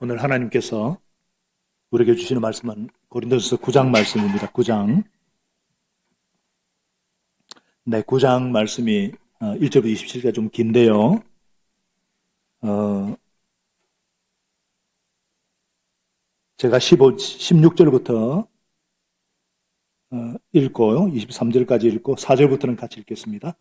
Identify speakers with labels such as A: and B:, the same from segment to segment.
A: 오늘 하나님께서 우리에게 주시는 말씀은 고린도전서 9장 말씀입니다. 9장. 네, 9장 말씀이 1절부터 27절까지 좀 긴데요. 제가 16절부터 읽고 23절까지 읽고 4절부터는 같이 읽겠습니다.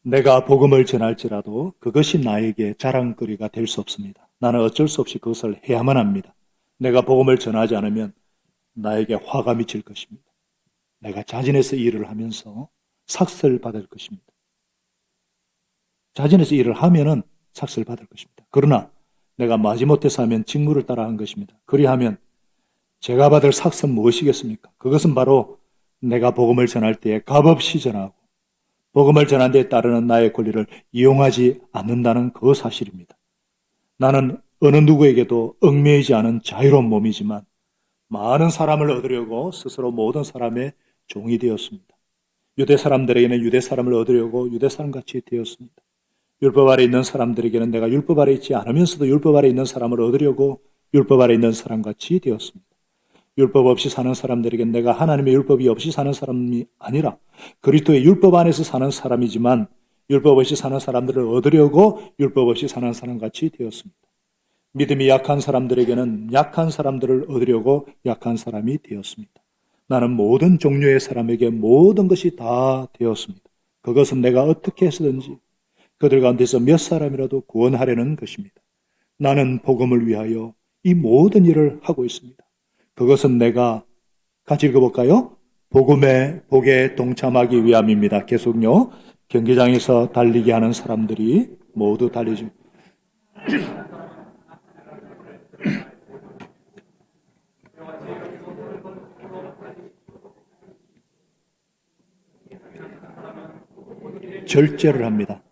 A: 내가 복음을 전할지라도 그것이 나에게 자랑거리가 될 수 없습니다. 나는 어쩔 수 없이 그것을 해야만 합니다. 내가 복음을 전하지 않으면 나에게 화가 미칠 것입니다. 내가 자진해서 일을 하면서 삭슬 받을 것입니다. 자진해서 일을 하면은 삭슬 받을 것입니다. 그러나 내가 마지못해서 하면 직무를 따라 한 것입니다. 그리하면 제가 받을 삭은 무엇이겠습니까? 그것은 바로 내가 복음을 전할 때에 값없이 전하고 복음을 전한 데에 따르는 나의 권리를 이용하지 않는다는 그 사실입니다. 나는 어느 누구에게도 얽매이지 않은 자유로운 몸이지만 많은 사람을 얻으려고 스스로 모든 사람의 종이 되었습니다. 유대 사람들에게는 유대 사람을 얻으려고 유대 사람같이 되었습니다. 율법 아래 있는 사람들에게는 내가 율법 아래 있지 않으면서도 율법 아래 있는 사람을 얻으려고 율법 아래 있는 사람같이 되었습니다. 율법 없이 사는 사람들에게는 내가 하나님의 율법이 없이 사는 사람이 아니라 그리스도의 율법 안에서 사는 사람이지만 율법 없이 사는 사람들을 얻으려고 율법 없이 사는 사람같이 되었습니다. 믿음이 약한 사람들에게는 약한 사람들을 얻으려고 약한 사람이 되었습니다. 나는 모든 종류의 사람에게 모든 것이 다 되었습니다. 그것은 내가 어떻게 해서든지 그들 가운데서 몇 사람이라도 구원하려는 것입니다. 나는 복음을 위하여 이 모든 일을 하고 있습니다. 그것은 내가 같이 읽어볼까요? 복에 동참하기 위함입니다. 계속요. 경기장에서 달리기 하는 사람들이 모두 달리지. 절제를 합니다.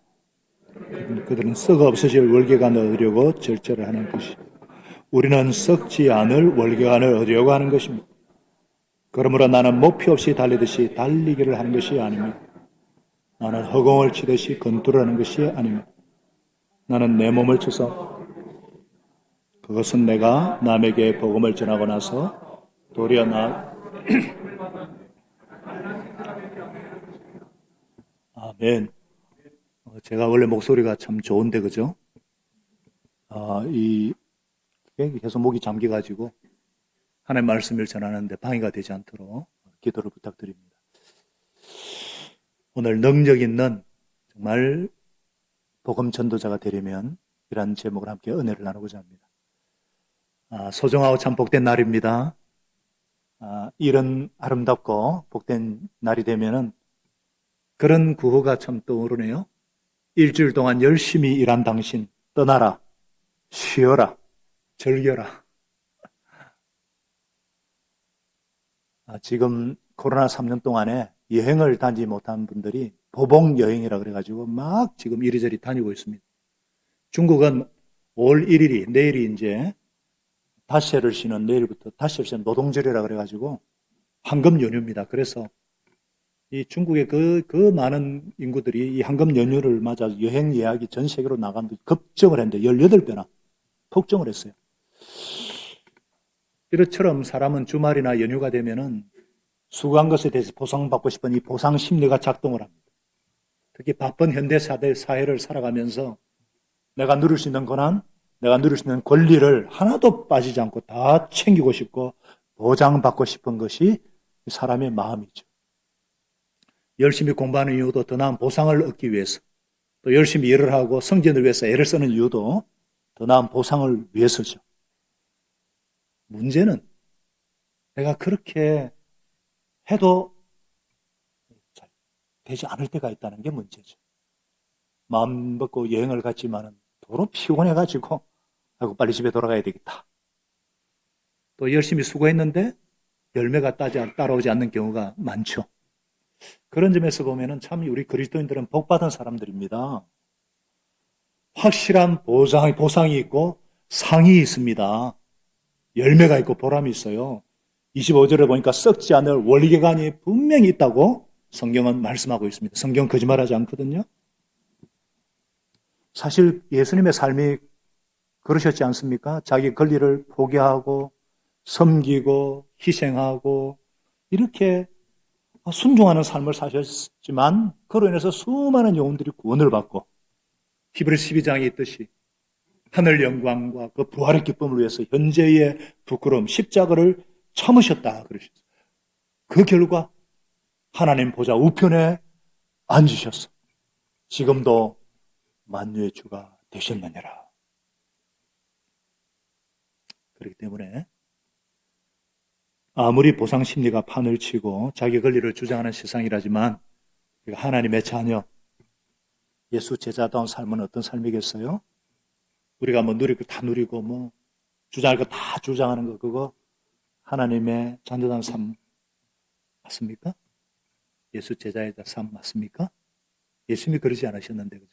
A: 그들은 썩어 없어질 월계관을 얻으려고 절제를 하는 것이. 우리는 썩지 않을 월계관을 얻으려고 하는 것입니다. 그러므로 나는 목표 없이 달리듯이 달리기를 하는 것이 아닙니다. 나는 허공을 치듯이 건투를 하는 것이 아닙니다. 나는 내 몸을 쳐서 그것은 내가 남에게 복음을 전하고 나서 도리어 아멘. 제가 원래 목소리가 참 좋은데 그죠? 계속 목이 잠겨가지고 하나님의 말씀을 전하는데 방해가 되지 않도록 기도를 부탁드립니다. 오늘 능력 있는 정말 복음 전도자가 되려면 이러한 제목을 함께 은혜를 나누고자 합니다. 소중하고 참 복된 날입니다. 이런 아름답고 복된 날이 되면은 그런 구호가 참 떠오르네요. 일주일 동안 열심히 일한 당신 떠나라, 쉬어라, 즐겨라. 지금 코로나 3년 동안에 여행을 다니지 못한 분들이 보복 여행이라 그래가지고 막 지금 이리저리 다니고 있습니다. 중국은 5월 1일이 내일이 이제 닷새를 쉬는 내일부터 닷새를 쉬는 노동절이라 그래가지고 황금 연휴입니다. 그래서 이 중국의 그 많은 인구들이 이 황금 연휴를 맞아 여행 예약이 전 세계로 나가는데 급증을 했는데 18배나 폭증을 했어요. 이처럼 사람은 주말이나 연휴가 되면은 수고한 것에 대해서 보상받고 싶은 이 보상 심리가 작동을 합니다. 특히 바쁜 현대 사회를 살아가면서 내가 누릴 수 있는 권한, 내가 누릴 수 있는 권리를 하나도 빠지지 않고 다 챙기고 싶고 보장받고 싶은 것이 사람의 마음이죠. 열심히 공부하는 이유도 더 나은 보상을 얻기 위해서, 또 열심히 일을 하고 성진을 위해서 애를 쓰는 이유도 더 나은 보상을 위해서죠. 문제는 내가 그렇게 해도 잘 되지 않을 때가 있다는 게 문제죠. 마음 먹고 여행을 갔지만은 도로 피곤해가지고 아이고 빨리 집에 돌아가야 되겠다. 또 열심히 수고했는데 열매가 따라오지 않는 경우가 많죠. 그런 점에서 보면은 참 우리 그리스도인들은 복받은 사람들입니다. 확실한 보상이 있고 상이 있습니다. 열매가 있고 보람이 있어요. 25절에 보니까 썩지 않을 월계관이 분명히 있다고 성경은 말씀하고 있습니다. 성경 거짓말하지 않거든요. 사실 예수님의 삶이 그러셨지 않습니까? 자기 권리를 포기하고 섬기고 희생하고 이렇게 순종하는 삶을 사셨지만 그로 인해서 수많은 영혼들이 구원을 받고 히브리 12장에 있듯이 하늘 영광과 그 부활의 기쁨을 위해서 현재의 부끄러움, 십자가를 참으셨다 그러셨어요. 그 결과 하나님 보좌 우편에 앉으셨어. 지금도 만유의 주가 되셨느니라. 그렇기 때문에 아무리 보상 심리가 판을 치고 자기 권리를 주장하는 세상이라지만 하나님의 자녀, 예수 제자다운 삶은 어떤 삶이겠어요? 우리가 뭐 누릴 거 다 누리고 뭐 주장할 거 다 주장하는 거 그거 하나님의 자녀다운 삶 맞습니까? 예수 제자의 삶 맞습니까? 예수님이 그러지 않으셨는데 그죠?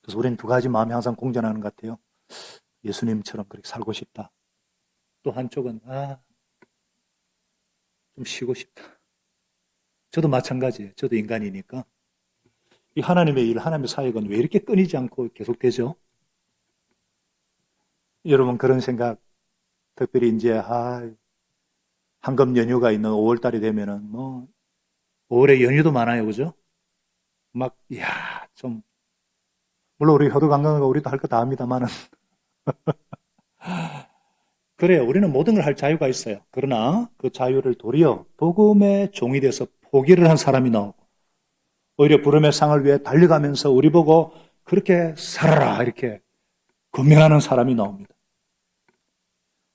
A: 그래서 우리는 두 가지 마음이 항상 공존하는 것 같아요. 예수님처럼 그렇게 살고 싶다. 또 한쪽은 좀 쉬고 싶다. 저도 마찬가지예요. 저도 인간이니까. 이 하나님의 일, 하나님의 사역은 왜 이렇게 끊이지 않고 계속되죠? 여러분 그런 생각, 특별히 이제 한금 연휴가 있는 5월달이 되면은 뭐 5월에 연휴도 많아요, 그죠? 막 좀 물론 우리 효도관광가 우리도 할 거 다 합니다만은 그래요. 우리는 모든 걸 할 자유가 있어요. 그러나 그 자유를 도리어 복음의 종이 돼서 포기를 한 사람이 나오고 오히려 부름의 상을 위해 달려가면서 우리 보고 그렇게 살아라 이렇게 권면하는 사람이 나옵니다.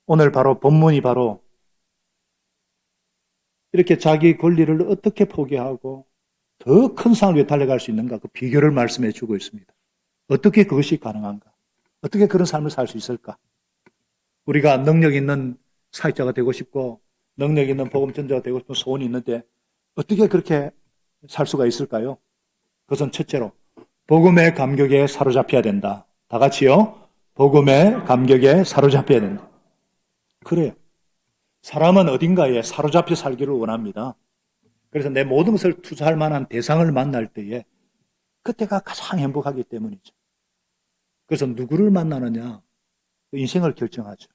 A: 오늘 바로 본문이 바로 이렇게 자기 권리를 어떻게 포기하고 더 큰 상을 위해 달려갈 수 있는가 그 비결을 말씀해 주고 있습니다. 어떻게 그것이 가능한가? 어떻게 그런 삶을 살 수 있을까? 우리가 능력 있는 사역자가 되고 싶고 능력 있는 복음 전도자가 되고 싶은 소원이 있는데 어떻게 그렇게 살 수가 있을까요? 그것은 첫째로 복음의 감격에 사로잡혀야 된다. 다 같이요. 복음의 감격에 사로잡혀야 된다. 그래요. 사람은 어딘가에 사로잡혀 살기를 원합니다. 그래서 내 모든 것을 투자할 만한 대상을 만날 때에 그때가 가장 행복하기 때문이죠. 그래서 누구를 만나느냐? 인생을 결정하죠.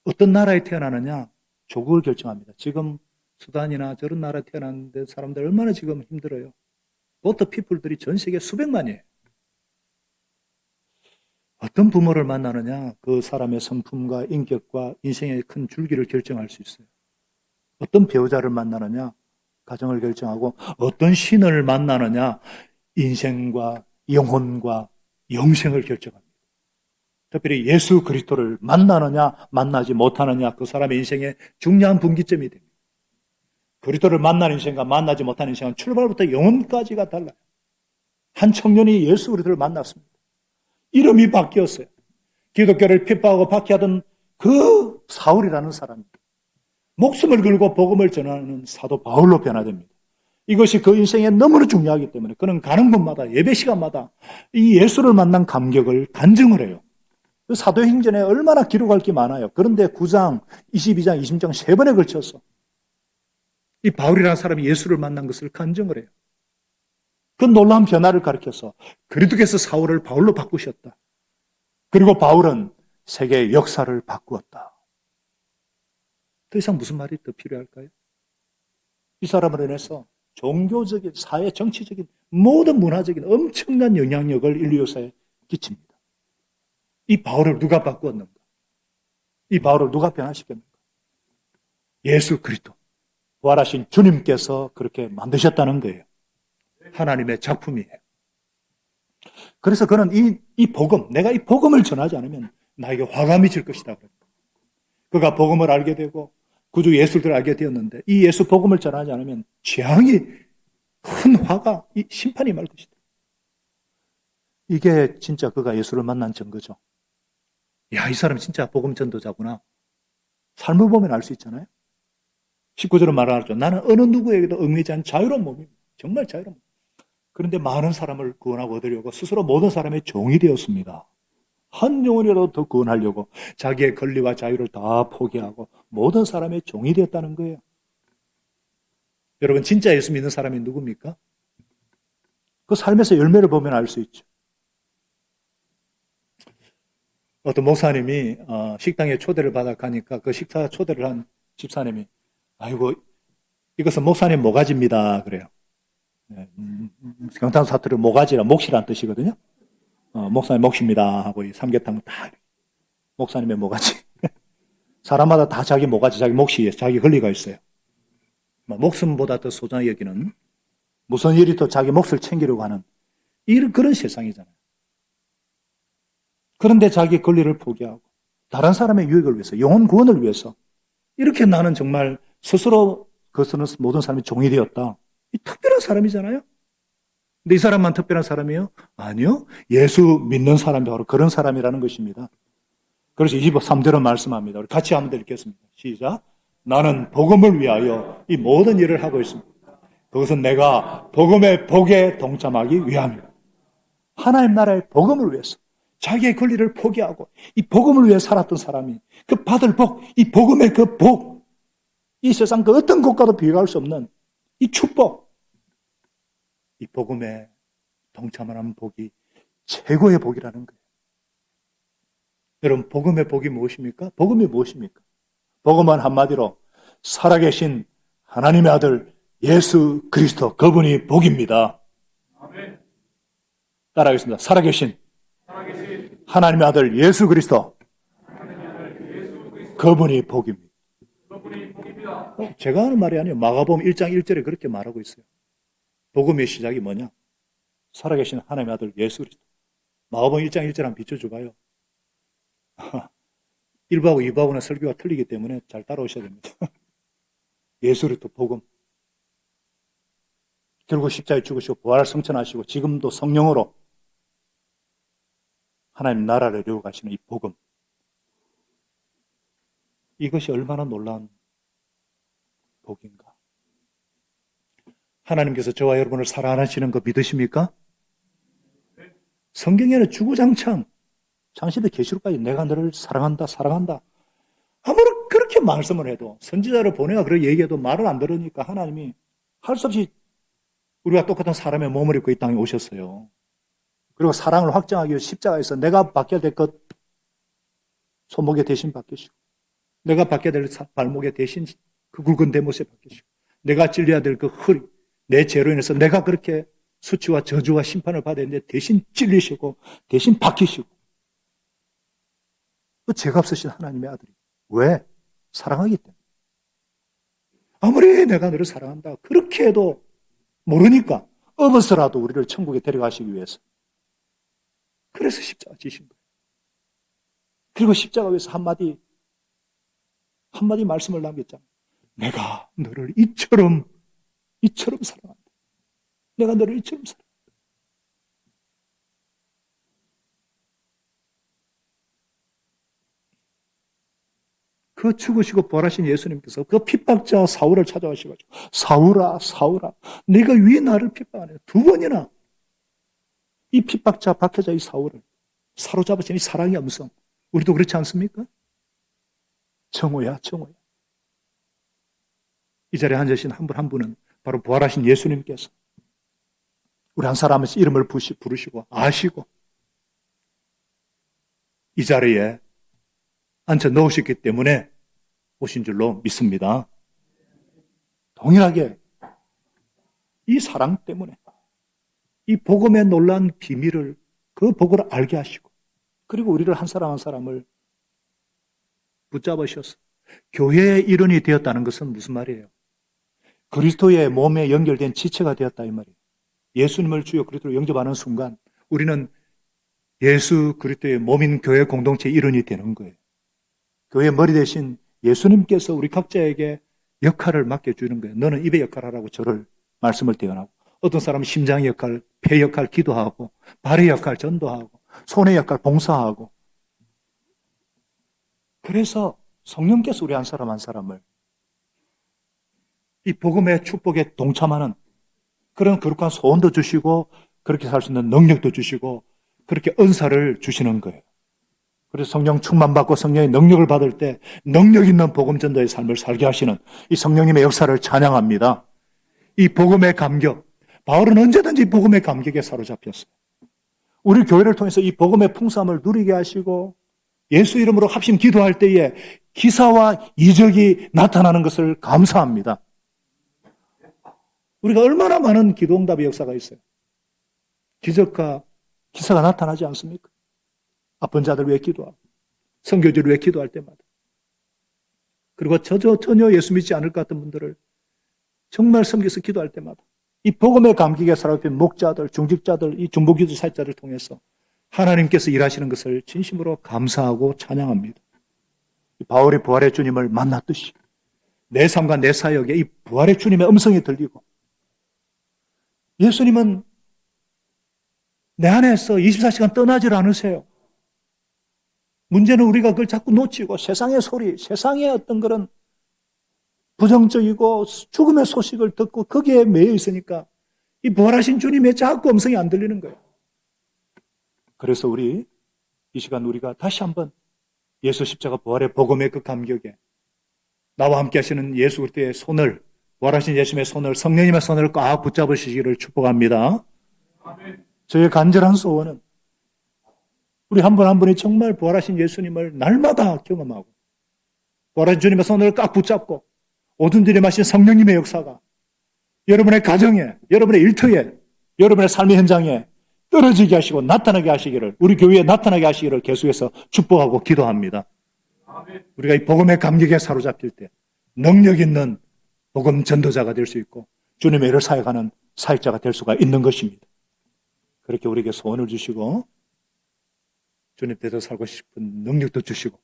A: 어떤 나라에 태어나느냐? 조국을 결정합니다. 지금 수단이나 저런 나라에 태어났는데 사람들 얼마나 지금 힘들어요. 보트 피플들이 전 세계 수백만이에요. 어떤 부모를 만나느냐? 그 사람의 성품과 인격과 인생의 큰 줄기를 결정할 수 있어요. 어떤 배우자를 만나느냐? 가정을 결정하고 어떤 신을 만나느냐? 인생과 영혼과 영생을 결정합니다. 특별히 예수 그리스도를 만나느냐 만나지 못하느냐 그 사람의 인생의 중요한 분기점이 됩니다. 그리스도를 만나는 인생과 만나지 못하는 인생은 출발부터 영혼까지가 달라요. 한 청년이 예수 그리스도를 만났습니다. 이름이 바뀌었어요. 기독교를 핍박하고 박해하던 그 사울이라는 사람이 목숨을 걸고 복음을 전하는 사도 바울로 변화됩니다. 이것이 그 인생에 너무나 중요하기 때문에 그는 가는 곳마다 예배 시간마다 이 예수를 만난 감격을 간증을 해요. 그 사도행전에 얼마나 기록할 게 많아요. 그런데 9장, 22장, 20장 세 번에 걸쳐서 이 바울이라는 사람이 예수를 만난 것을 간증을 해요. 그 놀라운 변화를 가리켜서 그리스도께서 사울을 바울로 바꾸셨다. 그리고 바울은 세계의 역사를 바꾸었다. 더 이상 무슨 말이 더 필요할까요? 이 사람을 인해서 종교적인, 사회, 정치적인, 모든 문화적인 엄청난 영향력을 인류 역사에 끼칩니다. 이 바울을 누가 바꾸었는가? 이 바울을 누가 변화시켰는가? 예수 그리스도, 부활하신 주님께서 그렇게 만드셨다는 거예요. 하나님의 작품이에요. 그래서 그는 이 복음, 내가 이 복음을 전하지 않으면 나에게 화가 미칠 것이다. 그가 복음을 알게 되고 구주 예수를 알게 되었는데 이 예수 복음을 전하지 않으면 재앙이 큰 화가 심판이 말 것이다. 이게 진짜 그가 예수를 만난 증거죠. 야, 이 사람 진짜 복음 전도자구나. 삶을 보면 알 수 있잖아요. 19절은 말하죠. 나는 어느 누구에게도 얽매이지 않은 자유로운 몸입니다. 정말 자유로운 몸. 그런데 많은 사람을 구원하고 얻으려고 스스로 모든 사람의 종이 되었습니다. 한 영혼이라도 더 구원하려고 자기의 권리와 자유를 다 포기하고 모든 사람의 종이 되었다는 거예요. 여러분 진짜 예수 믿는 사람이 누굽니까? 그 삶에서 열매를 보면 알 수 있죠. 어떤 목사님이 식당에 초대를 받아 가니까 그 식사 초대를 한 집사님이 아이고 이것은 목사님 모가지입니다 그래요. 네, 경상 사투리 모가지라 몫이란 뜻이거든요. 목사님 몫입니다 하고 이 삼계탕 다 목사님의 모가지. 사람마다 다 자기 모가지, 자기 몫이 자기 권리가 있어요. 목숨보다 더 소중하게 여기는 무슨 일이 또 자기 몫을 챙기려고 하는 그런 세상이잖아요. 그런데 자기 권리를 포기하고 다른 사람의 유익을 위해서, 영혼 구원을 위해서 이렇게 나는 정말 스스로 그것은 모든 사람이 종이 되었다. 이 특별한 사람이잖아요. 근데 이 사람만 특별한 사람이에요? 아니요. 예수 믿는 사람이 바로 그런 사람이라는 것입니다. 그래서 23절은 말씀합니다. 우리 같이 한번 읽겠습니다. 시작. 나는 복음을 위하여 이 모든 일을 하고 있습니다. 그것은 내가 복음의 복에 동참하기 위함입니다. 하나님 나라의 복음을 위해서 자기의 권리를 포기하고 이 복음을 위해 살았던 사람이 그 받을 복, 이 복음의 그 복, 이 세상 그 어떤 것과도 비교할 수 없는 이 축복, 이 복음에 동참하는 복이 최고의 복이라는 거예요. 여러분, 복음의 복이 무엇입니까? 복음이 무엇입니까? 복음은 한마디로 살아계신 하나님의 아들 예수 그리스도 그분이 복입니다. 아멘. 따라하겠습니다. 살아계신 하나님의 아들 예수 그리스도 그분이 복입니다. 제가 하는 말이 아니에요. 마가복음 1장 1절에 그렇게 말하고 있어요. 복음의 시작이 뭐냐? 살아계신 하나님의 아들 예수 그리스도. 마가복음 1장 1절 한번 비춰줘봐요. 1부하고 2부하고는 설교가 틀리기 때문에 잘 따라오셔야 됩니다. 예수 그리스도 복음. 결국 십자가에 죽으시고 부활을 성천하시고 지금도 성령으로 하나님 나라를 이루어 가시는 이 복음. 이것이 얼마나 놀라운 복인가. 하나님께서 저와 여러분을 사랑하시는 거 믿으십니까? 성경에는 주구장창 창세기 계시록까지 내가 너를 사랑한다 사랑한다 아무리 그렇게 말씀을 해도 선지자를 보내가 그렇게 얘기해도 말을 안 들으니까 하나님이 할 수 없이 우리가 똑같은 사람의 몸을 입고 이 땅에 오셨어요. 그리고 사랑을 확정하기 위해 십자가에서 내가 박혀야 될 것 손목에 대신 박히시고 내가 박혀야 될 발목에 대신 그 굵은 대못에 박히시고 내가 찔려야 될 그 허리 내 죄로 인해서 내가 그렇게 수치와 저주와 심판을 받아야 되는데 대신 찔리시고 대신 박히시고 그 죄가 없으신 하나님의 아들이 왜? 사랑하기 때문에. 아무리 내가 너를 사랑한다 그렇게 해도 모르니까 업어서라도 우리를 천국에 데려가시기 위해서 그래서 십자가 지신 거예요. 그리고 십자가 위에서 한마디 말씀을 남겼잖아요. 내가 너를 이처럼 사랑한다. 내가 너를 이처럼 사랑한다. 그 죽으시고 부활하신 예수님께서 그 핍박자 사울을 찾아오셔가지고 사울아 네가 왜 나를 핍박하냐. 두 번이나 이 핍박자 박혀자 이 사울을 사로잡으신 이 사랑의 음성 우리도 그렇지 않습니까? 정오야. 이 자리에 앉으신 한 분 한 분은 바로 부활하신 예수님께서 우리 한 사람의 이름을 부르시고 아시고 이 자리에 앉혀 넣으셨기 때문에 오신 줄로 믿습니다. 동일하게 이 사랑 때문에 이 복음의 놀라운 비밀을 그 복을 알게 하시고 그리고 우리를 한 사람 한 사람을 붙잡으셔서 교회의 일원이 되었다는 것은 무슨 말이에요? 그리스도의 몸에 연결된 지체가 되었다 이 말이에요. 예수님을 주요 그리스도로 영접하는 순간 우리는 예수 그리스도의 몸인 교회 공동체의 일원이 되는 거예요. 교회의 머리 대신 예수님께서 우리 각자에게 역할을 맡겨주는 거예요. 너는 입의 역할을 하라고 저를 말씀을 대언하고 어떤 사람은 심장의 역할, 폐 역할 기도하고 발의 역할 전도하고 손의 역할 봉사하고 그래서 성령께서 우리 한 사람 한 사람을 이 복음의 축복에 동참하는 그런 거룩한 소원도 주시고 그렇게 살 수 있는 능력도 주시고 그렇게 은사를 주시는 거예요. 그래서 성령 충만받고 성령의 능력을 받을 때 능력 있는 복음 전도의 삶을 살게 하시는 이 성령님의 역사를 찬양합니다. 이 복음의 감격, 바울은 언제든지 복음의 감격에 사로잡혔어요. 우리 교회를 통해서 이 복음의 풍성함을 누리게 하시고 예수 이름으로 합심 기도할 때에 기사와 이적이 나타나는 것을 감사합니다. 우리가 얼마나 많은 기도 응답의 역사가 있어요. 기적과 기사가 나타나지 않습니까? 아픈 자들 위해 기도하고 선교지를 위해 기도할 때마다, 그리고 전혀 예수 믿지 않을 것 같은 분들을 정말 섬겨서 기도할 때마다 이 복음의 감격에 사로잡힌 목자들, 중직자들, 이 중보기도 사역자를 통해서 하나님께서 일하시는 것을 진심으로 감사하고 찬양합니다. 바울이 부활의 주님을 만났듯이 내 삶과 내 사역에 이 부활의 주님의 음성이 들리고, 예수님은 내 안에서 24시간 떠나질 않으세요. 문제는 우리가 그걸 자꾸 놓치고 세상의 소리, 세상의 어떤 그런 부정적이고 죽음의 소식을 듣고 거기에 매여 있으니까 이 부활하신 주님의 자꾸 음성이 안 들리는 거예요. 그래서 우리 이 시간 우리가 다시 한번 예수 십자가 부활의 복음의 그 감격에 나와 함께 하시는 예수 그리스도의 손을, 부활하신 예수님의 손을, 성령님의 손을 꽉 붙잡으시기를 축복합니다. 아멘. 저의 간절한 소원은 우리 한 분 한 분이 정말 부활하신 예수님을 날마다 경험하고 부활하신 주님의 손을 꽉 붙잡고 오순절에 마신 성령님의 역사가 여러분의 가정에, 여러분의 일터에, 여러분의 삶의 현장에 떨어지게 하시고 나타나게 하시기를, 우리 교회에 나타나게 하시기를 계속해서 축복하고 기도합니다. 우리가 이 복음의 감격에 사로잡힐 때 능력 있는 복음 전도자가 될 수 있고 주님의 일을 사역하는 사역자가 될 수가 있는 것입니다. 그렇게 우리에게 소원을 주시고 주님 뜻대로 살고 싶은 능력도 주시고,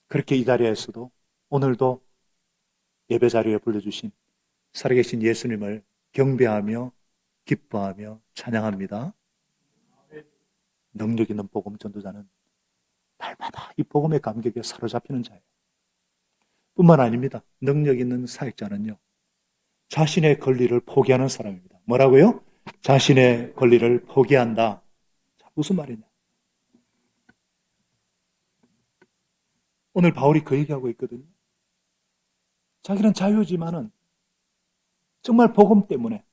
A: 그렇게 이 자리에서도 오늘도 예배 자리에 불러주신 살아계신 예수님을 경배하며 기뻐하며 찬양합니다. 능력 있는 복음 전도자는 날마다 이 복음의 감격에 사로잡히는 자예요. 뿐만 아닙니다. 능력 있는 사역자는요, 자신의 권리를 포기하는 사람입니다. 뭐라고요? 자신의 권리를 포기한다. 자, 무슨 말이냐? 오늘 바울이 그 얘기하고 있거든요. 자기는 자유지만은 정말 복음 때문에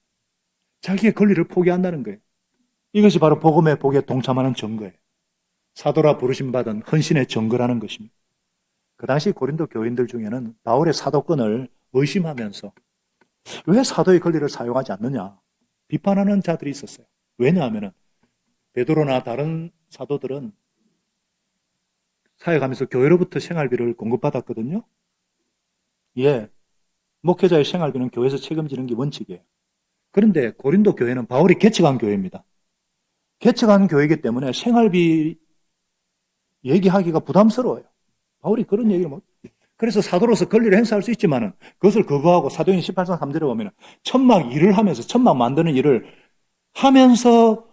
A: 자기의 권리를 포기한다는 거예요. 이것이 바로 복음의 복에 동참하는 증거예요. 사도라 부르심받은 헌신의 증거라는 것입니다. 그 당시 고린도 교인들 중에는 바울의 사도권을 의심하면서 왜 사도의 권리를 사용하지 않느냐 비판하는 자들이 있었어요. 왜냐하면 베드로나 다른 사도들은 사역하면서 교회로부터 생활비를 공급받았거든요. 예, 목회자의 생활비는 교회에서 책임지는 게 원칙이에요. 그런데 고린도 교회는 바울이 개척한 교회입니다. 개척한 교회이기 때문에 생활비 얘기하기가 부담스러워요. 바울이 그런 얘기를 못. 그래서 사도로서 권리를 행사할 수 있지만은 그것을 거부하고 사도행 18장 3절에 보면 천막 일을 하면서, 천막 만드는 일을 하면서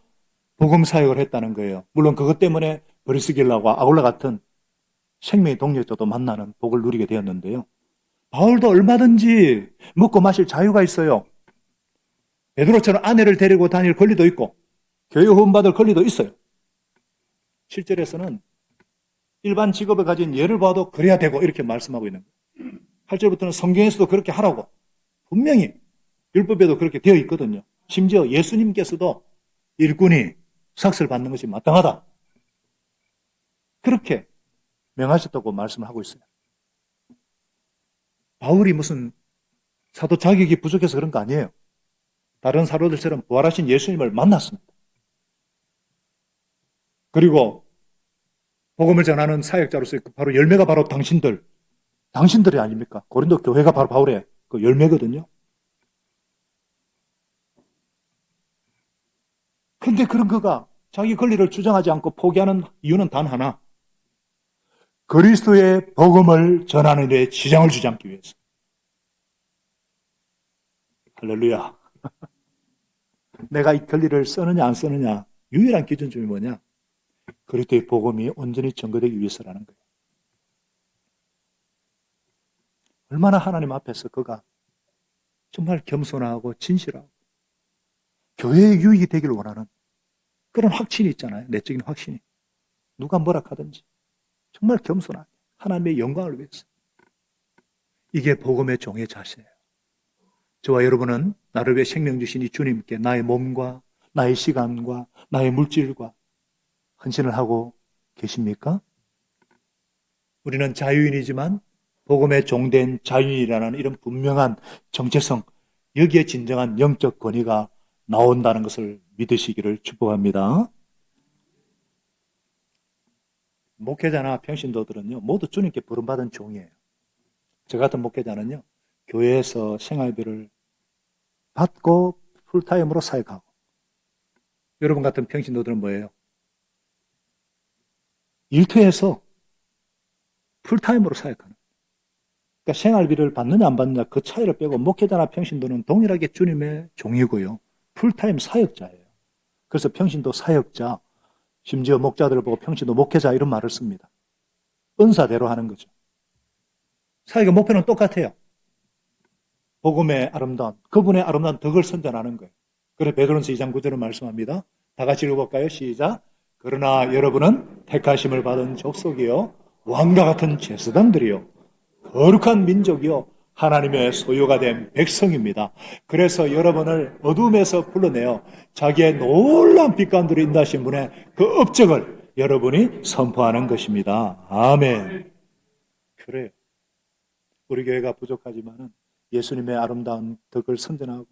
A: 복음 사역을 했다는 거예요. 물론 그것 때문에 브리스길라와 아울라 같은 생명의 동력자도 만나는 복을 누리게 되었는데요. 바울도 얼마든지 먹고 마실 자유가 있어요. 베드로처럼 아내를 데리고 다닐 권리도 있고 교회 후원받을 권리도 있어요. 7절에서는 일반 직업을 가진 예를 봐도 그래야 되고 이렇게 말씀하고 있는 거예요. 8절부터는 성경에서도 그렇게 하라고 분명히 율법에도 그렇게 되어 있거든요. 심지어 예수님께서도 일꾼이 삭슬 받는 것이 마땅하다, 그렇게 명하셨다고 말씀을 하고 있어요. 바울이 무슨 사도 자격이 부족해서 그런 거 아니에요. 다른 사도들처럼 부활하신 예수님을 만났습니다. 그리고 복음을 전하는 사역자로서 바로 열매가 바로 당신들이 아닙니까? 고린도 교회가 바로 바울의 그 열매거든요. 그런데 그런 그가 자기 권리를 주장하지 않고 포기하는 이유는 단 하나, 그리스도의 복음을 전하는 데 지장을 주지 않기 위해서. 할렐루야. 내가 이 권리를 쓰느냐 안 쓰느냐 유일한 기준점이 뭐냐? 그리스도의 복음이 온전히 전거되기 위해서라는 거예요. 얼마나 하나님 앞에서 그가 정말 겸손하고 진실하고 교회의 유익이 되기를 원하는 그런 확신이 있잖아요. 내적인 확신이. 누가 뭐라 하든지 정말 겸손하게 하나님의 영광을 위해서. 이게 복음의 종의 자세예요. 저와 여러분은 나를 위해 생명 주신 이 주님께 나의 몸과 나의 시간과 나의 물질과 헌신을 하고 계십니까? 우리는 자유인이지만 복음에 종된 자유인이라는 이런 분명한 정체성, 여기에 진정한 영적 권위가 나온다는 것을 믿으시기를 축복합니다. 목회자나 평신도들은요, 모두 주님께 부름받은 종이에요. 저 같은 목회자는요, 교회에서 생활비를 받고 풀타임으로 사역하고, 여러분 같은 평신도들은 뭐예요? 일터에서 풀타임으로 사역하는. 그러니까 생활비를 받느냐 안 받느냐 그 차이를 빼고 목회자나 평신도는 동일하게 주님의 종이고요. 풀타임 사역자예요. 그래서 평신도 사역자, 심지어 목자들을 보고 평신도 목회자 이런 말을 씁니다. 은사대로 하는 거죠. 사역의 목표는 똑같아요. 복음의 아름다운, 그분의 아름다운 덕을 선전하는 거예요. 그래서 베드로전서 2장 9절을 말씀합니다. 다 같이 읽어볼까요? 시작. 그러나 여러분은 택하심을 받은 족속이요 왕과 같은 제사장들이요 거룩한 민족이요 하나님의 소유가 된 백성입니다. 그래서 여러분을 어둠에서 불러내어 자기의 놀라운 빛 가운데로 인도하신 분의 그 업적을 여러분이 선포하는 것입니다. 아멘. 그래요. 우리 교회가 부족하지만은 예수님의 아름다운 덕을 선전하고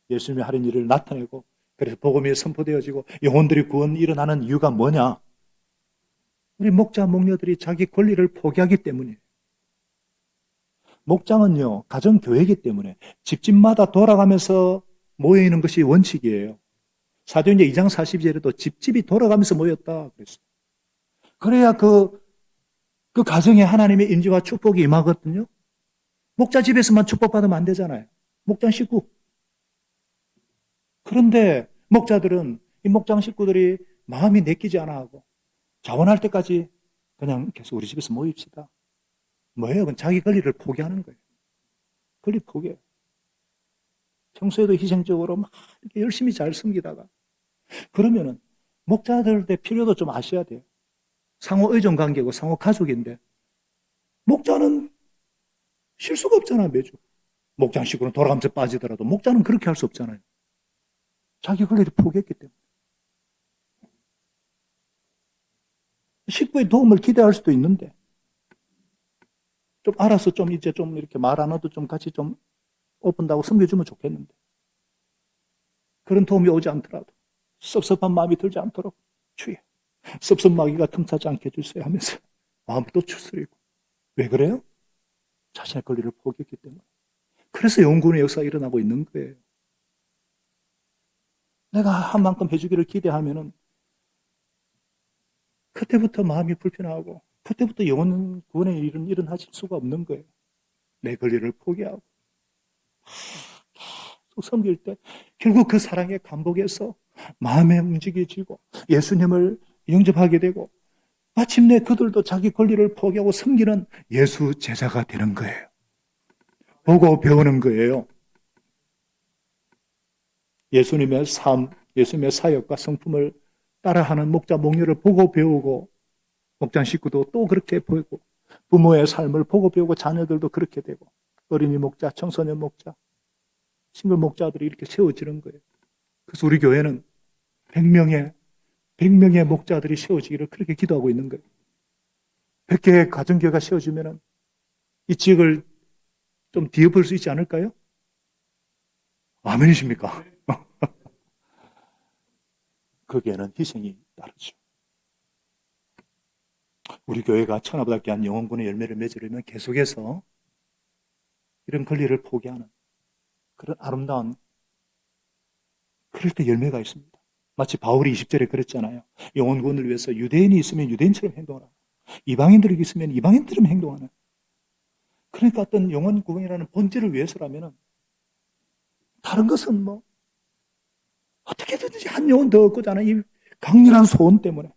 A: 예수님의 하신 일을 나타내고 그래서 복음이 선포되어지고 영혼들이 구원 일어나는 이유가 뭐냐? 우리 목자, 목녀들이 자기 권리를 포기하기 때문이에요. 목장은요, 가정교회이기 때문에 집집마다 돌아가면서 모여있는 것이 원칙이에요. 사도행전 2장 42절에도 집집이 돌아가면서 모였다 그랬어요. 그래야 그 가정에 하나님의 임재와 축복이 임하거든요. 목자 집에서만 축복받으면 안 되잖아요. 목장 식구. 그런데 목자들은 이 목장 식구들이 마음이 내키지 않아 하고 자원할 때까지 그냥 계속 우리 집에서 모입시다. 뭐예요? 그건 자기 권리를 포기하는 거예요. 권리 포기해요. 평소에도 희생적으로 막 이렇게 열심히 잘 섬기다가 그러면은 목자들의 필요도 좀 아셔야 돼요. 상호 의존 관계고 상호 가족인데 목자는 쉴 수가 없잖아 매주. 목장 식구는 돌아가면서 빠지더라도 목자는 그렇게 할 수 없잖아요. 자기 권리를 포기했기 때문에. 식구의 도움을 기대할 수도 있는데 좀 알아서 좀 이제 좀 이렇게 말 안 해도 좀 같이 좀 오픈다고 섬겨주면 좋겠는데 그런 도움이 오지 않더라도 섭섭한 마음이 들지 않도록 주여 섭섭마귀가 틈타지 않게 해주세요 하면서 마음을 또 추스리고 왜 그래요? 자신의 권리를 포기했기 때문에. 그래서 영혼구원의 역사가 일어나고 있는 거예요. 내가 한 만큼 해주기를 기대하면은 그때부터 마음이 불편하고 그때부터 영혼 구원의 일은 일어나실 수가 없는 거예요. 내 권리를 포기하고 계속 섬길 때 결국 그 사랑에 감복해서 마음에 움직여지고 예수님을 영접하게 되고 마침내 그들도 자기 권리를 포기하고 섬기는 예수 제자가 되는 거예요. 보고 배우는 거예요. 예수님의 삶, 예수님의 사역과 성품을 따라하는 목자, 목녀를 보고 배우고 목장 식구도 또 그렇게 보이고 부모의 삶을 보고 배우고 자녀들도 그렇게 되고 어린이 목자, 청소년 목자, 싱글 목자들이 이렇게 세워지는 거예요. 그래서 우리 교회는 100명의 목자들이 세워지기를 그렇게 기도하고 있는 거예요. 100개의 가정교회가 세워지면 이 지역을 좀 뒤엎을 수 있지 않을까요? 아멘이십니까? 거기에는 희생이 따르죠. 우리 교회가 천하보다 귀한 영혼군의 열매를 맺으려면 계속해서 이런 권리를 포기하는 그런 아름다운 그럴 때 열매가 있습니다. 마치 바울이 20절에 그랬잖아요. 영혼군을 위해서 유대인이 있으면 유대인처럼 행동하라. 이방인들이 있으면 이방인처럼 행동하는. 그러니까 어떤 영혼구원이라는 본질을 위해서라면 다른 것은 뭐 어떻게든지 한 영혼 더 얻고자 하는 이 강렬한 소원 때문에.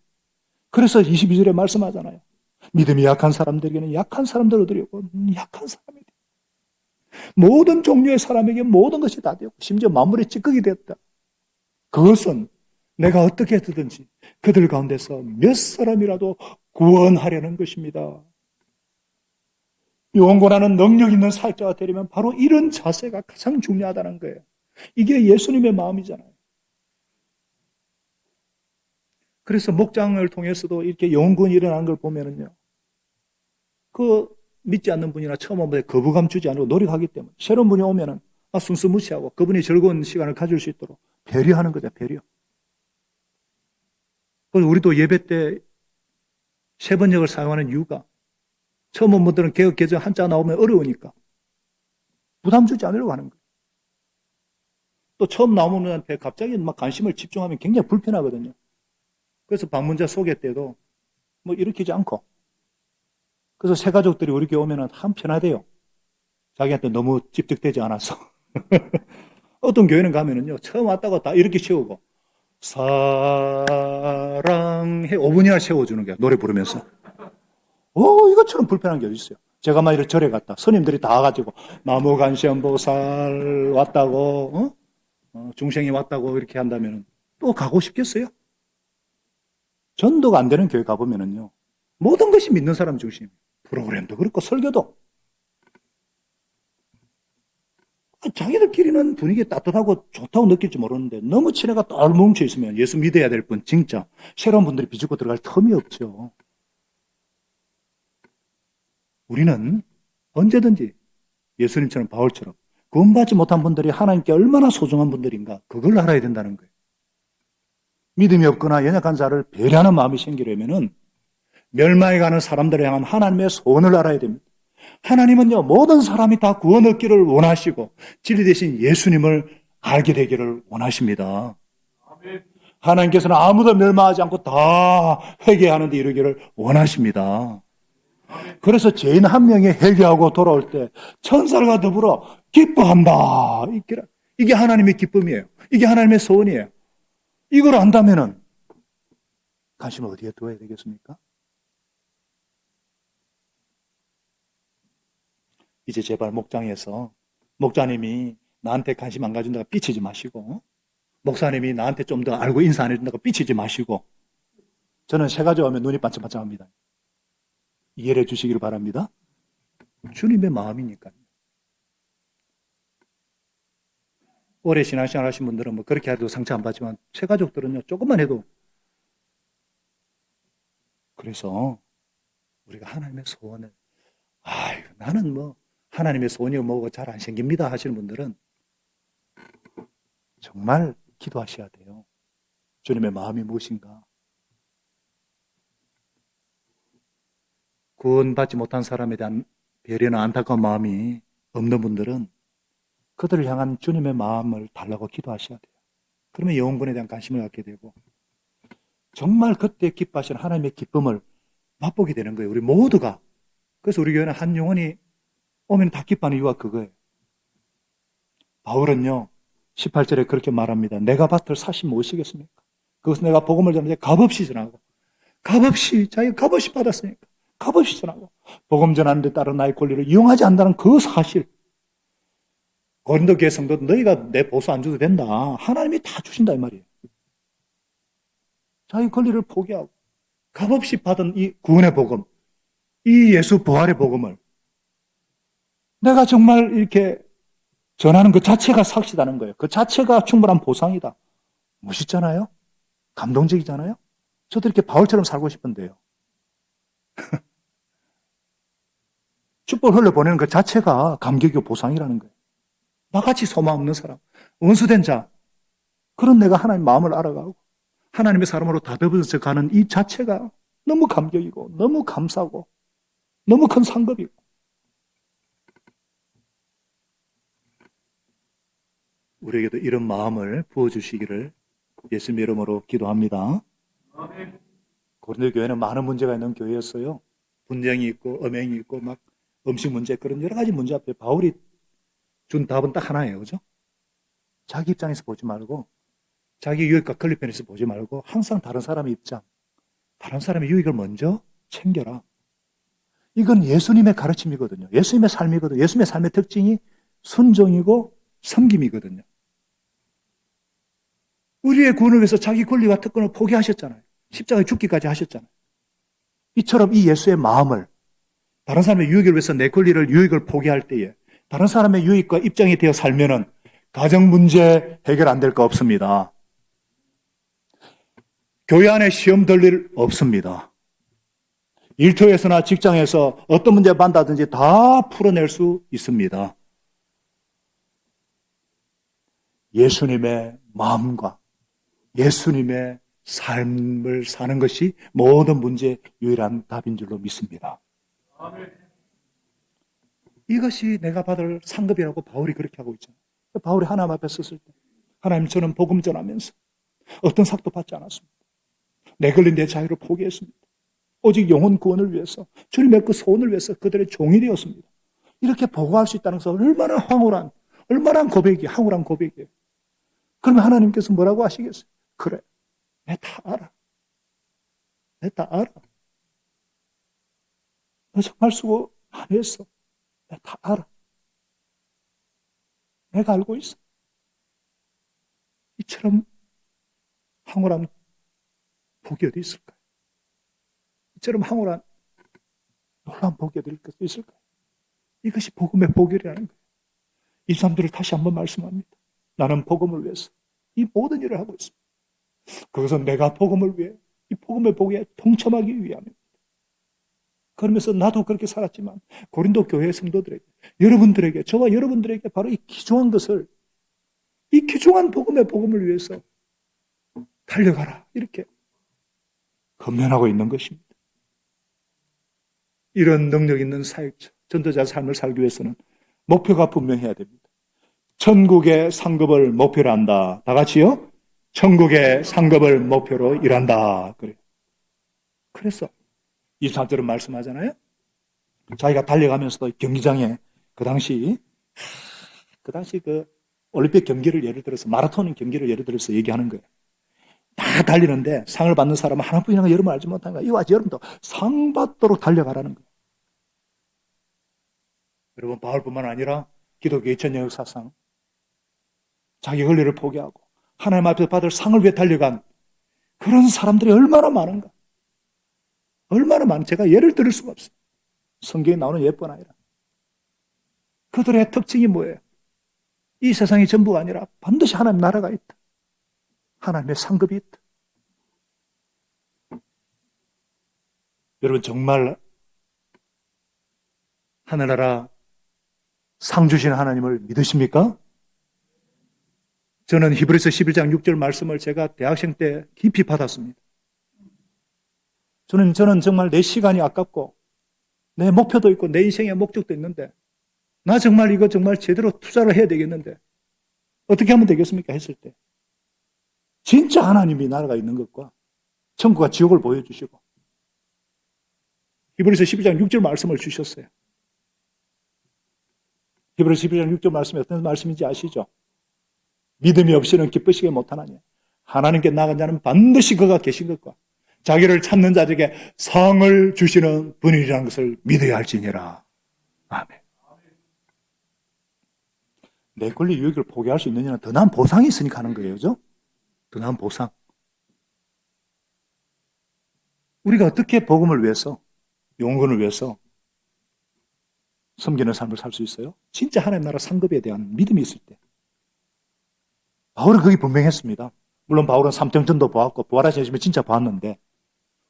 A: 그래서 22절에 말씀하잖아요. 믿음이 약한 사람들에게는 약한 사람들 얻으려고 약한 사람에게 모든 종류의 사람에게 모든 것이 다 되었고 심지어 만물의 찌꺼기 되었다. 그것은 내가 어떻게 해서든지 그들 가운데서 몇 사람이라도 구원하려는 것입니다. 영원하는 능력 있는 사역자가 되려면 바로 이런 자세가 가장 중요하다는 거예요. 이게 예수님의 마음이잖아요. 그래서 목장을 통해서도 이렇게 영혼구원이 일어나는 걸 보면은요. 믿지 않는 분이나 처음 오면 거부감 주지 않고 노력하기 때문에 새로운 분이 오면은 순수 무시하고 그분이 즐거운 시간을 가질 수 있도록 배려하는 거죠, 배려. 그래서 우리도 예배 때 세 번역을 사용하는 이유가 처음 온 분들은 개혁 개정 한자 나오면 어려우니까 부담 주지 않으려고 하는 거예요. 또 처음 나오는 분한테 갑자기 막 관심을 집중하면 굉장히 불편하거든요. 그래서 방문자 소개 때도 뭐 일으키지 않고 그래서 새 가족들이 우리 교회 오면은 참 편하대요. 자기한테 너무 찝찝되지 않아서. 어떤 교회는 가면은요, 처음 왔다고 다 이렇게 채우고, 사랑해, 5분이나 채워주는 거야, 노래 부르면서. 이것처럼 불편한 게 어디 있어요? 제가 막 이렇게 절에 갔다. 스님들이 다 와가지고, 나무간시연보살 왔다고, 중생이 왔다고 이렇게 한다면 또 가고 싶겠어요? 전도가 안 되는 교회 가보면은요, 모든 것이 믿는 사람 중심. 프로그램도 그렇고, 설교도. 자기들끼리는 분위기 따뜻하고 좋다고 느낄지 모르는데 너무 친해가 딱 뭉쳐 있으면 예수 믿어야 될 분 진짜 새로운 분들이 비집고 들어갈 틈이 없죠. 우리는 언제든지 예수님처럼 바울처럼 구원받지 못한 분들이 하나님께 얼마나 소중한 분들인가 그걸 알아야 된다는 거예요. 믿음이 없거나 연약한 자를 배려하는 마음이 생기려면은 멸망에 가는 사람들을 향한 하나님의 소원을 알아야 됩니다. 하나님은요, 모든 사람이 다 구원 얻기를 원하시고 진리 대신 예수님을 알게 되기를 원하십니다. 하나님께서는 아무도 멸망하지 않고 다 회개하는 데 이르기를 원하십니다. 그래서 죄인 한 명이 회개하고 돌아올 때 천사들과 더불어 기뻐한다. 이게 하나님의 기쁨이에요. 이게 하나님의 소원이에요. 이걸 안다면은 관심을 어디에 두어야 되겠습니까? 이제 제발 목장에서 목자님이 나한테 관심 안 가진다고 삐치지 마시고 목사님이 나한테 좀 더 알고 인사 안 해준다고 삐치지 마시고 저는 새 가지 오면 눈이 반짝반짝합니다. 이해를 해 주시기를 바랍니다. 주님의 마음이니까요. 오래 신앙생활 하신 분들은 뭐 그렇게 해도 상처 안 받지만 새 가족들은요 조금만 해도 그래서 우리가 하나님의 소원을 나는 뭐 하나님의 소원이 뭐가 잘 안 생깁니다 하시는 분들은 정말 기도하셔야 돼요. 주님의 마음이 무엇인가? 구원받지 못한 사람에 대한 배려나 안타까운 마음이 없는 분들은 그들을 향한 주님의 마음을 달라고 기도하셔야 돼요. 그러면 영혼군에 대한 관심을 갖게 되고 정말 그때 기뻐하시는 하나님의 기쁨을 맛보게 되는 거예요. 우리 모두가. 그래서 우리 교회는 한 영혼이 오면 다 기뻐하는 이유가 그거예요. 바울은요 18절에 그렇게 말합니다. 내가 밭을 사시 무엇이겠습니까? 그것은 내가 복음을 전하는데 값없이 전하고 자기가 값없이 받았으니까 값없이 전하고 복음 전하는 데 따른 나의 권리를 이용하지 않는다는 그 사실. 고린도 교회 성도들 너희가 내 보수 안 줘도 된다. 하나님이 다 주신다 이 말이에요. 자기 권리를 포기하고 값없이 받은 이 구원의 복음, 이 예수 부활의 복음을 내가 정말 이렇게 전하는 그 자체가 삭시다는 거예요. 그 자체가 충분한 보상이다. 멋있잖아요? 감동적이잖아요? 저도 이렇게 바울처럼 살고 싶은데요. 축복을 흘려보내는 그 자체가 감격이고 보상이라는 거예요. 나같이 소망 없는 사람, 원수된 자, 그런 내가 하나님 마음을 알아가고 하나님의 사람으로 다듬어져 가는 이 자체가 너무 감격이고 너무 감사고 너무 큰 상급이고 우리에게도 이런 마음을 부어주시기를 예수님의 이름으로 기도합니다. 고린도 교회는 많은 문제가 있는 교회였어요. 분쟁이 있고 음행이 있고 막 음식 문제 그런 여러 가지 문제 앞에 바울이 준 답은 딱 하나예요. 그죠? 자기 입장에서 보지 말고 자기 유익과 건립편에서 보지 말고 항상 다른 사람의 입장, 다른 사람의 유익을 먼저 챙겨라. 이건 예수님의 가르침이거든요. 예수님의 삶이거든요. 예수님의 삶의 특징이 순종이고 섬김이거든요. 우리의 구원을 위해서 자기 권리와 특권을 포기하셨잖아요. 십자가에 죽기까지 하셨잖아요. 이처럼 이 예수의 마음을 다른 사람의 유익을 위해서 내 권리를 유익을 포기할 때에 다른 사람의 유익과 입장이 되어 살면은 가정 문제 해결 안 될 거 없습니다. 교회 안에 시험 들 일 없습니다. 일터에서나 직장에서 어떤 문제 만나든지 다 풀어낼 수 있습니다. 예수님의 마음과 예수님의 삶을 사는 것이 모든 문제의 유일한 답인 줄로 믿습니다. 이것이 내가 받을 상급이라고 바울이 그렇게 하고 있잖아요. 바울이 하나님 앞에 섰을 때 하나님, 저는 복음 전하면서 어떤 삭도 받지 않았습니다. 내 걸린 내 자유를 포기했습니다. 오직 영혼 구원을 위해서, 주님의 그 소원을 위해서 그들의 종이 되었습니다. 이렇게 보고할 수 있다는 것은 얼마나 황홀한, 얼마나 황홀한 고백이에요. 그러면 하나님께서 뭐라고 하시겠어요? 그래, 내 다 알아. 내 다 알아. 너 정말 수고 많이 했어. 내 다 알아. 내가 알고 있어. 이처럼 황홀한 복이 어디 있을까요? 이처럼 황홀한 놀라운 복이 어디 있을까요? 이것이 복음의 복이라는 거예요. 이 사람들을 다시 한번 말씀합니다. 나는 복음을 위해서 이 모든 일을 하고 있습니다. 그것은 내가 복음을 위해, 이 복음의 복에 동참하기 위함입니다. 그러면서 나도 그렇게 살았지만 고린도 교회 성도들에게, 여러분들에게, 저와 여러분들에게 바로 이 귀중한 것을, 이 귀중한 복음을 위해서 달려가라, 이렇게 건면하고 있는 것입니다. 이런 능력 있는 사역자, 전도자 삶을 살기 위해서는 목표가 분명해야 됩니다. 천국의 상급을 목표로 한다. 다 같이요? 천국의 상급을 목표로 일한다. 그래요. 그래서 23절은 말씀하잖아요. 자기가 달려가면서도 경기장에 그 당시 그 올림픽 경기를 예를 들어서, 마라톤 경기를 예를 들어서 얘기하는 거예요. 다 달리는데 상을 받는 사람은 하나뿐이라는 걸 여러분 알지 못하는 거예요. 이와 같이 여러분도 상 받도록 달려가라는 거예요. 여러분, 바울뿐만 아니라 기독교 2000년 역사상 자기 권리를 포기하고 하나님 앞에서 받을 상을 위해 달려간 그런 사람들이 얼마나 많은가. 얼마나 많은, 제가 예를 들을 수가 없어요. 성경에 나오는 예뿐 아니라. 그들의 특징이 뭐예요? 이 세상이 전부가 아니라 반드시 하나님 나라가 있다. 하나님의 상급이 있다. 여러분, 정말 하늘나라 상 주신 하나님을 믿으십니까? 저는 히브리서 11장 6절 말씀을 제가 대학생 때 깊이 받았습니다. 저는 정말 내 시간이 아깝고 내 목표도 있고 내 인생의 목적도 있는데, 나 정말 이거 정말 제대로 투자를 해야 되겠는데 어떻게 하면 되겠습니까? 했을 때 진짜 하나님이 나라가 있는 것과 천국과 지옥을 보여주시고 히브리서 12장 6절 말씀을 주셨어요. 히브리서 12장 6절 말씀이 어떤 말씀인지 아시죠? 믿음이 없이는 기쁘시게 못하나니 하나님께 나아간 자는 반드시 그가 계신 것과 자기를 찾는 자에게 상을 주시는 분이라는 것을 믿어야 할지니라. 아멘. 내 권리 유익을 포기할 수 있느냐는 더 나은 보상이 있으니까 하는 거예요. 그죠? 더 나은 보상. 우리가 어떻게 복음을 위해서, 영혼을 위해서 섬기는 삶을 살 수 있어요? 진짜 하나님 나라 상급에 대한 믿음이 있을 때. 바울은 그게 분명했습니다. 물론 바울은 삼정전도 보았고 부활하신 예수님을 진짜 봤는데,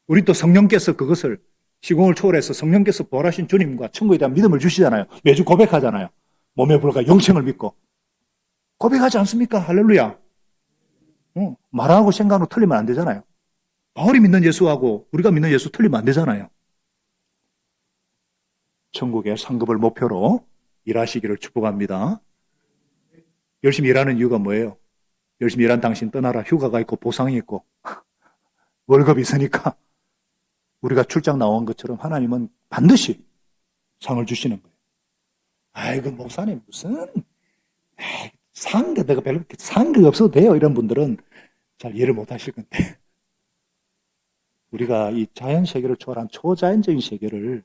A: 우리 또 성령께서 그것을, 시공을 초월해서 성령께서 부활하신 주님과 천국에 대한 믿음을 주시잖아요. 매주 고백하잖아요. 몸에 불과 영생을 믿고 고백하지 않습니까? 할렐루야. 말하고 생각하고 틀리면 안 되잖아요. 바울이 믿는 예수하고 우리가 믿는 예수 틀리면 안 되잖아요. 천국의 상급을 목표로 일하시기를 축복합니다. 열심히 일하는 이유가 뭐예요? 열심히 일한 당신 떠나라. 휴가가 있고 보상이 있고 월급이 있으니까 우리가 출장 나온 것처럼 하나님은 반드시 상을 주시는 거예요. 아이고, 목사님 무슨 상가, 내가 별로 상가 없어도 돼요. 이런 분들은 잘 이해를 못 하실 건데, 우리가 이 자연 세계를 초월한 초자연적인 세계를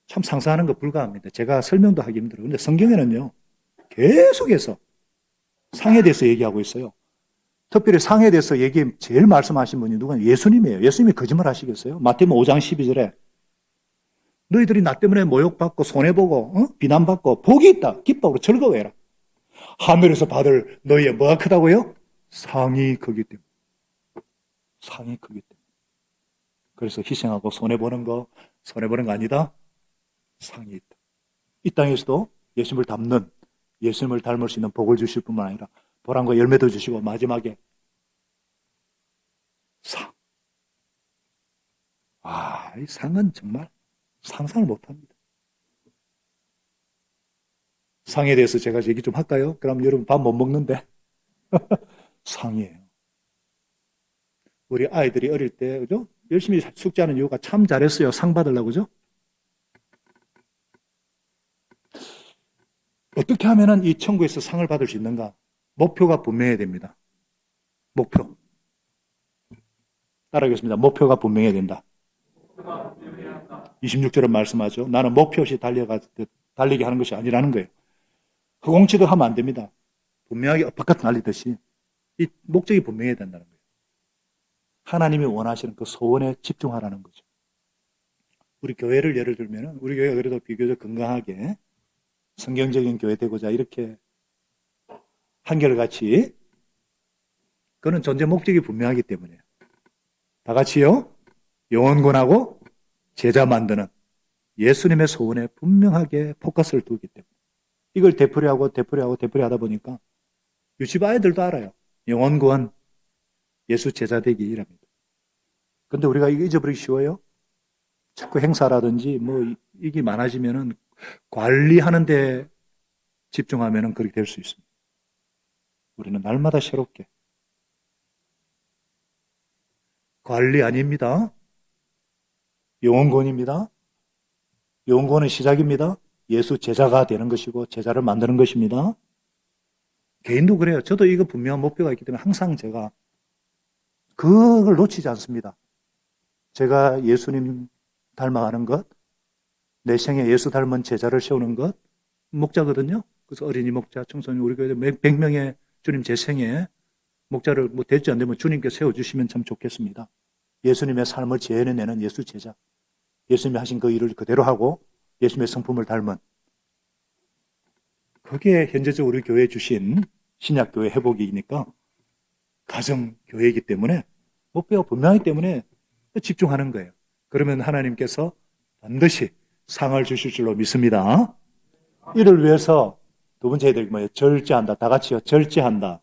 A: 참 상상하는 거 불가합니다. 제가 설명도 하기 힘들어요. 근데 성경에는요, 계속해서 상에 대해서 얘기하고 있어요. 특별히 상에 대해서 제일 말씀하신 분이 누구냐? 예수님이에요. 예수님이 거짓말 하시겠어요? 마태복음 5장 12절에 너희들이 나 때문에 모욕받고 손해보고 비난받고 복이 있다. 기뻐하고 즐거워해라. 하늘에서 받을 너희의 뭐가 크다고요? 상이 크기 때문에. 상이 크기 때문에. 그래서 희생하고 손해보는 거 아니다? 상이 있다. 이 땅에서도 예수님을 닮을 수 있는 복을 주실 뿐만 아니라 보람과 열매도 주시고 마지막에 상. 이 상은 정말 상상을 못합니다. 상에 대해서 제가 얘기 좀 할까요? 그럼 여러분 밥 못 먹는데 상이에요. 우리 아이들이 어릴 때 그죠? 열심히 숙제하는 이유가 참 잘했어요. 상 받으려고 그죠? 어떻게 하면은 이 천국에서 상을 받을 수 있는가? 목표가 분명해야 됩니다. 목표. 따라하겠습니다. 목표가 분명해야 된다. 26절은 말씀하죠. 나는 목표 없이 달리게 하는 것이 아니라는 거예요. 허공치도 하면 안 됩니다. 분명하게 바깥 날리듯이 이 목적이 분명해야 된다는 거예요. 하나님이 원하시는 그 소원에 집중하라는 거죠. 우리 교회를 예를 들면 우리 교회가 그래도 비교적 건강하게 성경적인 교회 되고자 이렇게 한결같이 그는 존재 목적이 분명하기 때문에 다 같이요. 영혼군하고 제자 만드는 예수님의 소원에 분명하게 포커스를 두기 때문에 이걸 되풀이하고 하다 보니까 유치부 아이들도 알아요. 영혼군, 예수 제자 되기 이랍니다. 근데 우리가 이거 잊어버리기 쉬워요? 자꾸 행사라든지 이게 많아지면은 관리하는 데 집중하면은 그렇게 될 수 있습니다. 우리는 날마다 새롭게 관리 아닙니다. 영혼권입니다. 영혼권은 시작입니다. 예수 제자가 되는 것이고 제자를 만드는 것입니다. 개인도 그래요. 저도 이거 분명한 목표가 있기 때문에 항상 제가 그걸 놓치지 않습니다. 제가 예수님 닮아가는 것, 내 생에 예수 닮은 제자를 세우는 것, 목자거든요. 그래서 어린이 목자, 청소년, 우리 교회 100명의 주님 제 생에 목자를 될지 안 되면 주님께 세워주시면 참 좋겠습니다. 예수님의 삶을 재현해내는 예수 제자. 예수님이 하신 그 일을 그대로 하고 예수님의 성품을 닮은 그게 현재적으로 우리 교회에 주신 신약교회 회복이니까 가정교회이기 때문에 목표가 분명하기 때문에 집중하는 거예요. 그러면 하나님께서 반드시 상을 주실 줄로 믿습니다. 이를 위해서 두 번째 해야 될 게 뭐예요? 절제한다. 다 같이요. 절제한다.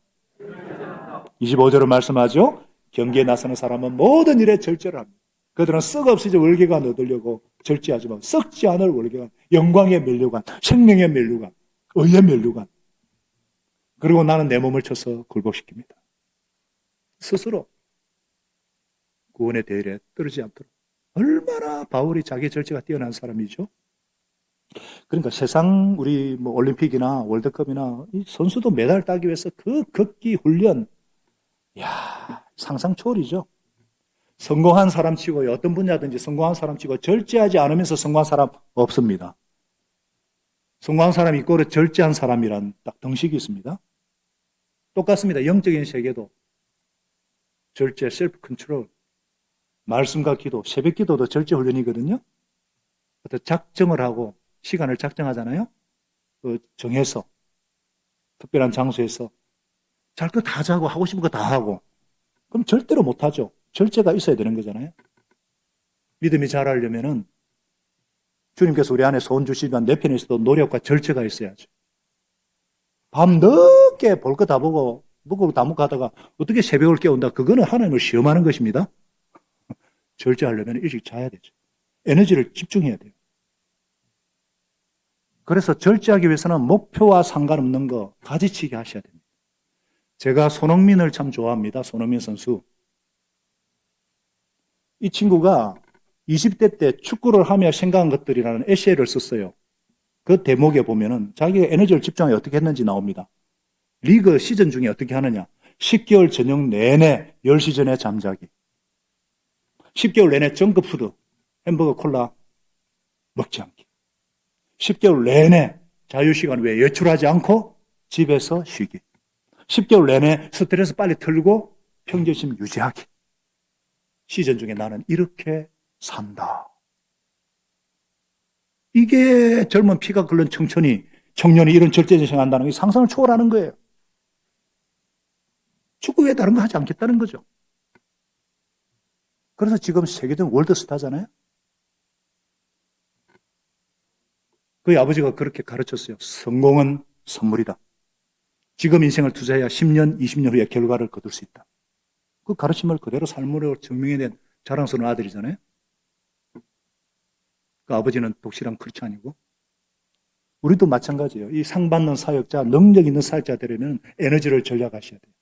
A: 25절은 말씀하죠. 경계에 나서는 사람은 모든 일에 절제를 합니다. 그들은 썩 없이지 월계관 얻으려고 절제하지만 썩지 않을 월계관, 영광의 면류관, 생명의 면류관, 의의 면류관. 그리고 나는 내 몸을 쳐서 굴복시킵니다. 스스로 구원의 대열에 떨어지지 않도록. 얼마나 바울이 자기 절제가 뛰어난 사람이죠. 그러니까 세상 우리 올림픽이나 월드컵이나 이 선수도 메달 따기 위해서 그 걷기 훈련, 상상 초월이죠. 성공한 사람 치고 어떤 분야든지 성공한 사람 치고 절제하지 않으면서 성공한 사람 없습니다. 성공한 사람 이꼬르 절제한 사람이란 딱 등식이 있습니다. 똑같습니다. 영적인 세계도 절제, 셀프 컨트롤, 말씀과 기도, 새벽 기도도 절제 훈련이거든요. 어떤 작정을 하고 시간을 작정하잖아요. 정해서 특별한 장소에서 잘 거 다 자고 하고 싶은 거 다 하고 그럼 절대로 못하죠. 절제가 있어야 되는 거잖아요. 믿음이 자라려면은 주님께서 우리 안에 소원 주시지만 내 편에서도 노력과 절제가 있어야죠. 밤 늦게 볼 거 다 보고 먹고 다 먹고 하다가 어떻게 새벽을 깨운다. 그거는 하나님을 시험하는 것입니다. 절제하려면 일찍 자야 되죠. 에너지를 집중해야 돼요. 그래서 절제하기 위해서는 목표와 상관없는 거 가지치기 하셔야 됩니다. 제가 손흥민을 참 좋아합니다. 손흥민 선수. 이 친구가 20대 때 축구를 하며 생각한 것들이라는 에세이를 썼어요. 그 대목에 보면은 자기가 에너지를 집중하여 어떻게 했는지 나옵니다. 리그 시즌 중에 어떻게 하느냐. 10개월 저녁 내내 10시 전에 잠자기. 10개월 내내 정크푸드, 햄버거, 콜라 먹지 않기. 10개월 내내 자유시간 외에 외출하지 않고 집에서 쉬기. 10개월 내내 스트레스 빨리 털고 평정심 유지하기. 시즌 중에 나는 이렇게 산다. 이게 젊은 피가 끓는 청년이 이런 절제정신을 한다는 게 상상을 초월하는 거예요. 축구 외에 다른 거 하지 않겠다는 거죠. 그래서 지금 세계적인 월드스타잖아요. 그의 아버지가 그렇게 가르쳤어요. 성공은 선물이다. 지금 인생을 투자해야 10년, 20년 후에 결과를 거둘 수 있다. 그 가르침을 그대로 삶으로 증명해낸 자랑스러운 아들이잖아요. 그 아버지는 독실한 크리스찬이고, 우리도 마찬가지예요. 이 상 받는 사역자, 능력 있는 사역자들에는 에너지를 전략하셔야 돼요.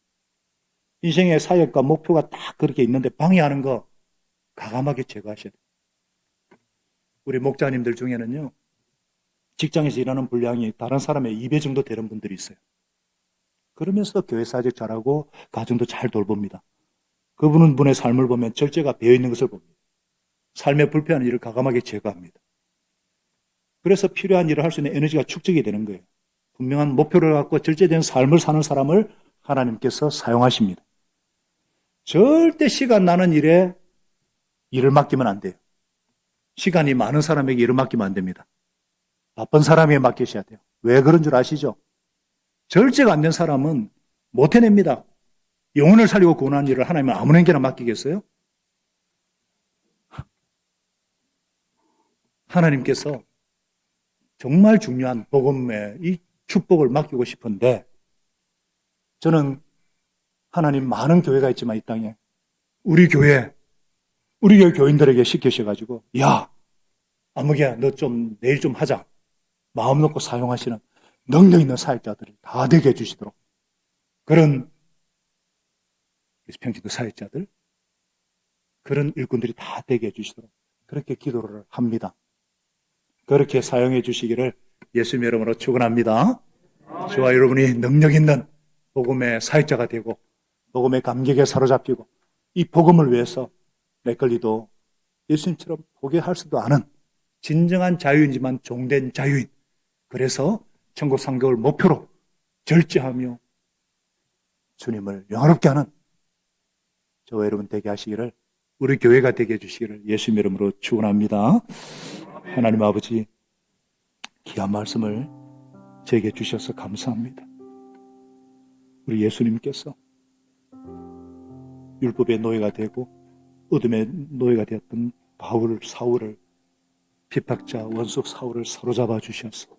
A: 인생의 사역과 목표가 딱 그렇게 있는데 방해하는 거 과감하게 제거하셔야 돼요. 우리 목자님들 중에는요, 직장에서 일하는 분량이 다른 사람의 2배 정도 되는 분들이 있어요. 그러면서도 교회 사역 잘하고 가정도 잘 돌봅니다. 그분의 삶을 보면 절제가 배어있는 것을 봅니다. 삶의 불편한 일을 과감하게 제거합니다. 그래서 필요한 일을 할 수 있는 에너지가 축적이 되는 거예요. 분명한 목표를 갖고 절제된 삶을 사는 사람을 하나님께서 사용하십니다. 절대 시간 나는 일에 일을 맡기면 안 돼요. 시간이 많은 사람에게 일을 맡기면 안 됩니다. 바쁜 사람에게 맡기셔야 돼요. 왜 그런 줄 아시죠? 절제가 안 된 사람은 못 해냅니다. 영혼을 살리고 구원하는 일을 하나님은 아무에게나 맡기겠어요? 하나님께서 정말 중요한 복음의 이 축복을 맡기고 싶은데, 저는 하나님 많은 교회가 있지만 이 땅에 우리 교회 교인들에게 시키셔가지고, 야, 아무개야 너 좀 내일 좀 하자. 마음 놓고 사용하시는 능력 있는 사역자들을 다 되게 해주시도록, 그런 평신도 사역자들, 그런 일꾼들이 다 되게 해주시도록 그렇게 기도를 합니다. 그렇게 사용해 주시기를 예수님의 이름으로 축원합니다. 저와 여러분이 능력 있는 복음의 사역자가 되고 복음의 감격에 사로잡히고 이 복음을 위해서 맥걸리도 예수님처럼 포기할 수도 않은 진정한 자유인지만 종된 자유인, 그래서 천국 상급을 목표로 절제하며 주님을 영화롭게 하는 저와 여러분 되게 하시기를, 우리 교회가 되게 해주시기를 예수님의 이름으로 축원합니다. 하나님 아버지, 귀한 말씀을 제게 주셔서 감사합니다. 우리 예수님께서 율법의 노예가 되고 어둠의 노예가 되었던 사울을, 핍박자 원수 사울을 사로잡아 주셔서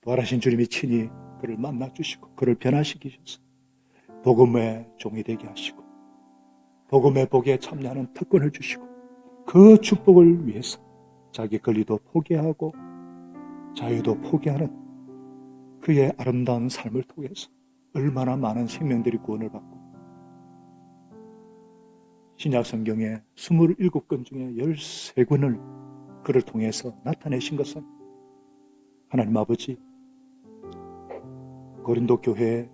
A: 부활하신 주님이 친히 그를 만나 주시고 그를 변화시키셔서 복음의 종이 되게 하시고 복음의 복에 참여하는 특권을 주시고 그 축복을 위해서 자기 권리도 포기하고 자유도 포기하는 그의 아름다운 삶을 통해서 얼마나 많은 생명들이 구원을 받고, 신약 성경의 27권 중에 13권을 그를 통해서 나타내신 것은 하나님 아버지, 고린도 교회의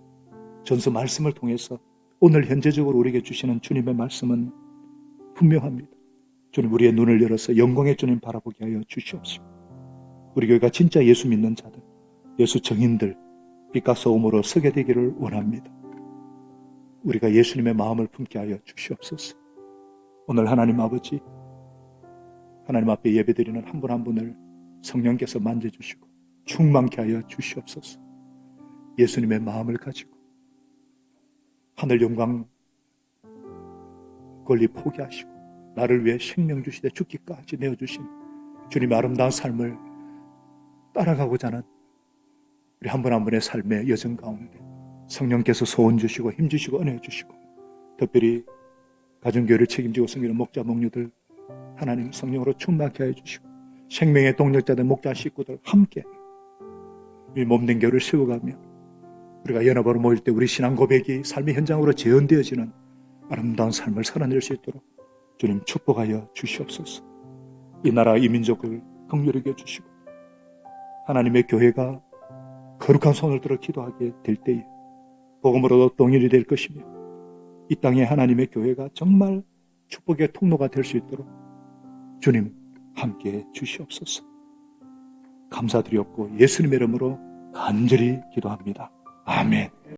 A: 전서 말씀을 통해서 오늘 현재적으로 우리에게 주시는 주님의 말씀은 분명합니다. 주님, 우리의 눈을 열어서 영광의 주님 바라보게 하여 주시옵시고, 우리 교회가 진짜 예수 믿는 자들, 예수 정인들, 빛과 소음으로 서게 되기를 원합니다. 우리가 예수님의 마음을 품게 하여 주시옵소서. 오늘 하나님 아버지, 하나님 앞에 예배드리는 한 분 한 분을 성령께서 만져주시고 충만케 하여 주시옵소서. 예수님의 마음을 가지고 하늘 영광 권리 포기하시고 나를 위해 생명 주시되 죽기까지 내어주신 주님의 아름다운 삶을 따라가고자 하는 우리 한 분 한 분의 삶의 여정 가운데 성령께서 소원 주시고 힘 주시고 은혜 주시고, 특별히 가정교회를 책임지고 섬기는 목자 목류들 하나님 성령으로 충만케 하여 주시고, 생명의 동력자들 목자 식구들 함께 이 몸된 교회를 세워가며 우리가 연합으로 모일 때 우리 신앙 고백이 삶의 현장으로 재현되어지는 아름다운 삶을 살아낼 수 있도록 주님 축복하여 주시옵소서. 이 나라 이 민족을 긍휼히 여겨주시고 하나님의 교회가 거룩한 손을 들어 기도하게 될 때에 복음으로도 동일이 될 것이며 이 땅에 하나님의 교회가 정말 축복의 통로가 될 수 있도록 주님 함께해 주시옵소서. 감사드리옵고 예수님의 이름으로 간절히 기도합니다. 아멘.